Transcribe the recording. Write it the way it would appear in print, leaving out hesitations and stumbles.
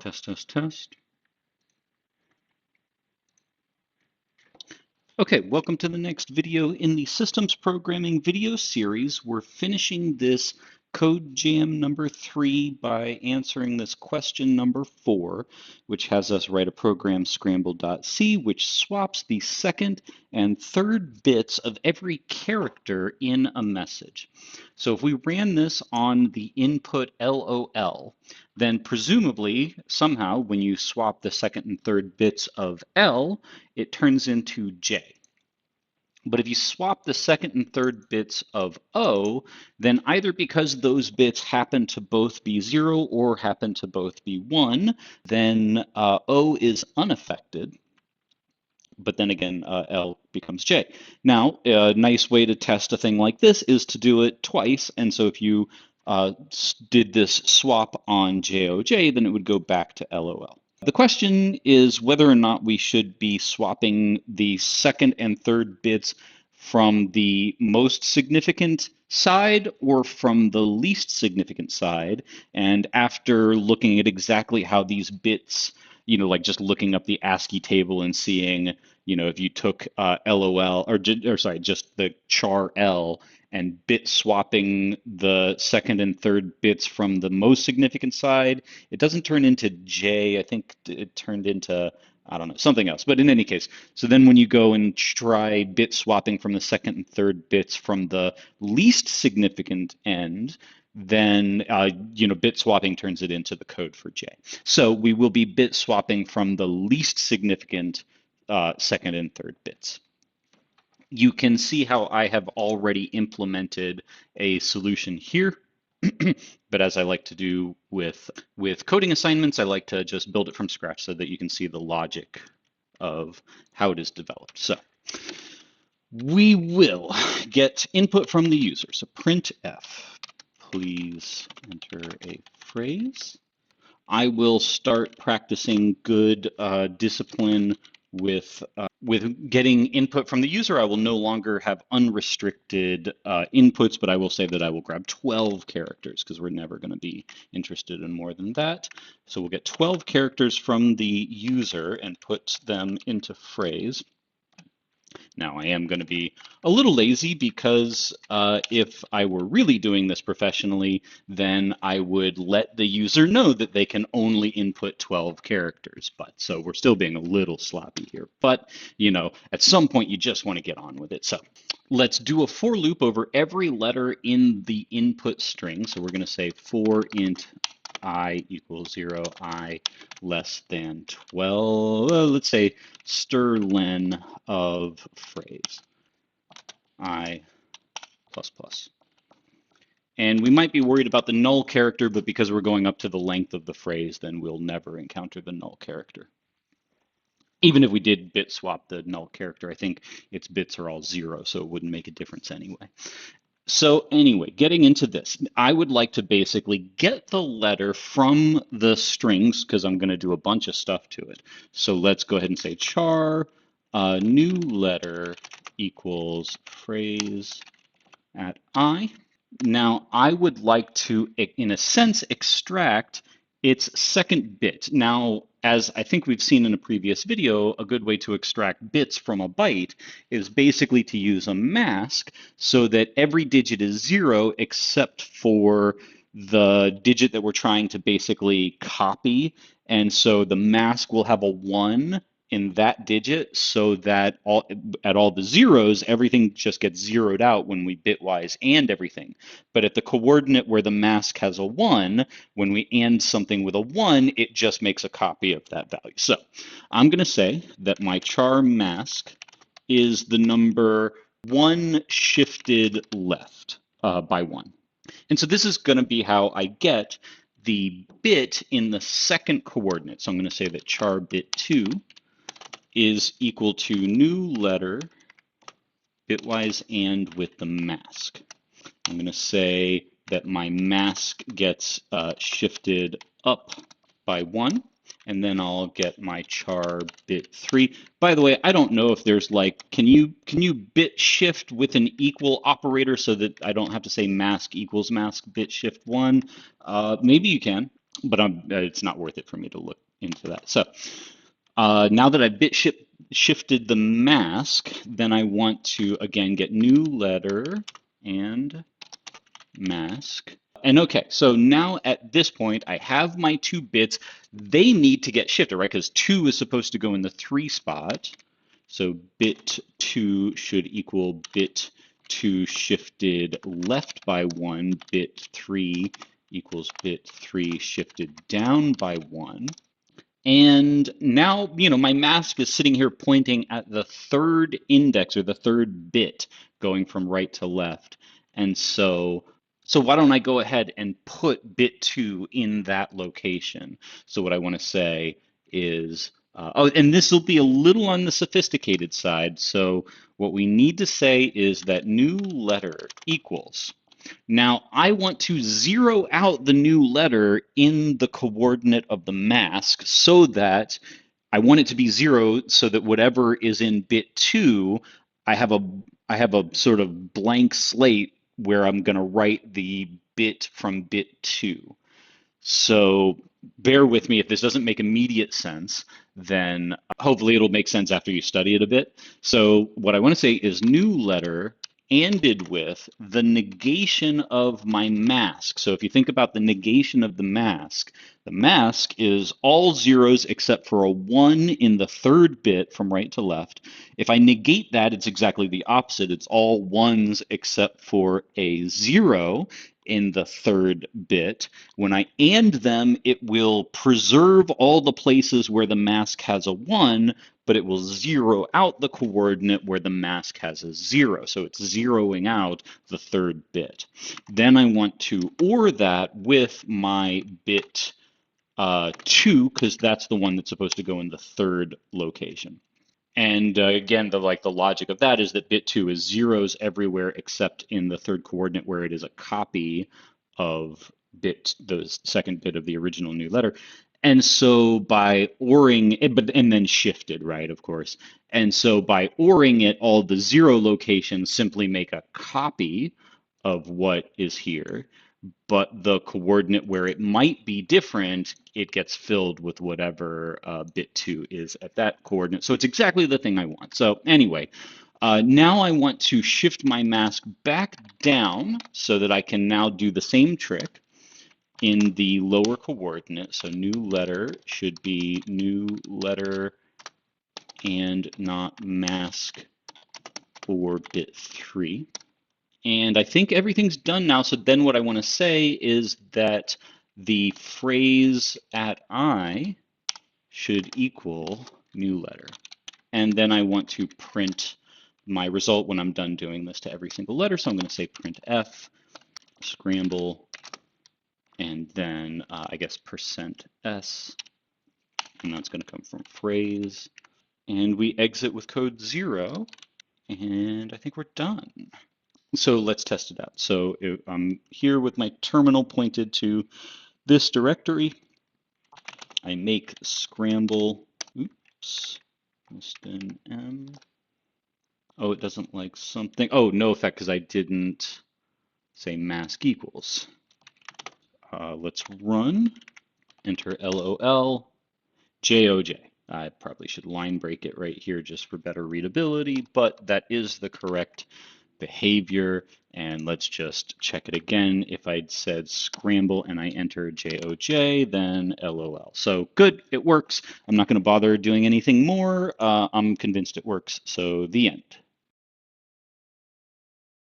Test, test, test. Okay, welcome to the next video in the systems programming video series. We're finishing this code jam number 3 by answering this question number 4, which has us write a program scramble.c, which swaps the second and third bits of every character in a message. So if we ran this on the input LOL, then presumably somehow when you swap the second and third bits of L, it turns into J. But if you swap the second and third bits of O, then either because those bits happen to both be 0 or happen to both be 1, then O is unaffected. But then again, L becomes J. Now, a nice way to test a thing like this is to do it twice. And so if you did this swap on JOJ, then it would go back to LOL. The question is whether or not we should be swapping the second and third bits from the most significant side or from the least significant side. And after looking at exactly how these bits, like just looking up the ASCII table and seeing, if you took LOL or sorry, just the char L and bit swapping the second and third bits from the most significant side, it doesn't turn into J. I think it turned into, I don't know, something else. But in any case, so then when you go and try bit swapping from the second and third bits from the least significant end, then bit swapping turns it into the code for J. So we will be bit swapping from the least significant second and third bits. You can see how I have already implemented a solution here. But as I like to do with coding assignments, I like to just build it from scratch so that you can see the logic of how it is developed. So we will get input from the user. So printf, please enter a phrase. I will start practicing good discipline with getting input from the user. I will no longer have unrestricted inputs, but I will say that I will grab 12 characters because we're never going to be interested in more than that. So we'll get 12 characters from the user and put them into phrase. Now, I am going to be a little lazy because if I were really doing this professionally, then I would let the user know that they can only input 12 characters. But so we're still being a little sloppy here. But, at some point, you just want to get on with it. So let's do a for loop over every letter in the input string. So we're going to say for int I equals 0, I less than 12, let's say sterlen of phrase, I plus plus. And we might be worried about the null character, but because we're going up to the length of the phrase, then we'll never encounter the null character. Even if we did bit swap the null character, I think its bits are all 0, so it wouldn't make a difference anyway. So anyway, getting into this, I would like to basically get the letter from the strings because I'm going to do a bunch of stuff to it. So let's go ahead and say char new letter equals phrase at I. Now I would like to, in a sense, extract its second bit. Now, as I think we've seen in a previous video, a good way to extract bits from a byte is basically to use a mask so that every digit is 0 except for the digit that we're trying to basically copy. And so the mask will have a 1 in that digit so that at all the zeros, everything just gets zeroed out when we bitwise and everything. But at the coordinate where the mask has a 1, when we and something with a 1, it just makes a copy of that value. So I'm going to say that my char mask is the number 1 shifted left by 1. And so this is going to be how I get the bit in the second coordinate. So I'm going to say that char bit 2 is equal to new letter bitwise and with the mask. I'm going to say that my mask gets shifted up by 1, and then I'll get my char bit 3. By the way, I don't know if there's can you bit shift with an equal operator so that I don't have to say mask equals mask bit shift 1? Maybe you can. but it's not worth it for me to look into that. So now that I've shifted the mask, then I want to, again, get new letter and mask. And okay, so now at this point, I have my 2 bits. They need to get shifted, right? Because 2 is supposed to go in the 3 spot. So bit 2 should equal bit 2 shifted left by 1. Bit 3 equals bit 3 shifted down by 1. And now, my mask is sitting here pointing at the 3rd index or the 3rd bit going from right to left. And so why don't I go ahead and put bit 2 in that location? So what I want to say is, oh, and this will be a little on the sophisticated side. So what we need to say is that new letter equals. Now, I want to zero out the new letter in the coordinate of the mask so that I want it to be 0 so that whatever is in bit 2, I have a sort of blank slate where I'm going to write the bit from bit 2. So bear with me if this doesn't make immediate sense, then hopefully it'll make sense after you study it a bit. So what I want to say is new letter ANDed with the negation of my mask. So if you think about the negation of the mask is all zeros except for a 1 in the 3rd bit from right to left. If I negate that, it's exactly the opposite. It's all ones except for a 0 in the 3rd bit. When I AND them, it will preserve all the places where the mask has a 1, but it will zero out the coordinate where the mask has a 0. So it's zeroing out the 3rd bit. Then I want to OR that with my bit 2, because that's the one that's supposed to go in the 3rd location. And again, the logic of that is that bit 2 is zeros everywhere except in the 3rd coordinate where it is a copy of the 2nd bit of the original new letter. And so by ORing it, and then shifted, right, of course. And so by ORing it, all the 0 locations simply make a copy of what is here, but the coordinate where it might be different, it gets filled with whatever bit 2 is at that coordinate. So it's exactly the thing I want. So anyway, now I want to shift my mask back down so that I can now do the same trick in the lower coordinate. So new letter should be new letter and not mask for bit 3. And I think everything's done now. So then what I want to say is that the phrase at I should equal new letter. And then I want to print my result when I'm done doing this to every single letter. So I'm going to say printf, scramble, and then I guess %s. And that's going to come from phrase. And we exit with code 0. And I think we're done. So let's test it out. So I'm here with my terminal pointed to this directory. I make scramble, oops, missed an M. Oh, it doesn't like something. Oh, no effect because I didn't say mask equals. Let's run, enter LOL, JOJ. I probably should line break it right here just for better readability, but that is the correct behavior. And let's just check it again. If I'd said scramble and I enter JOJ, then LOL. So good, it works. I'm not going to bother doing anything more. I'm convinced it works. So the end.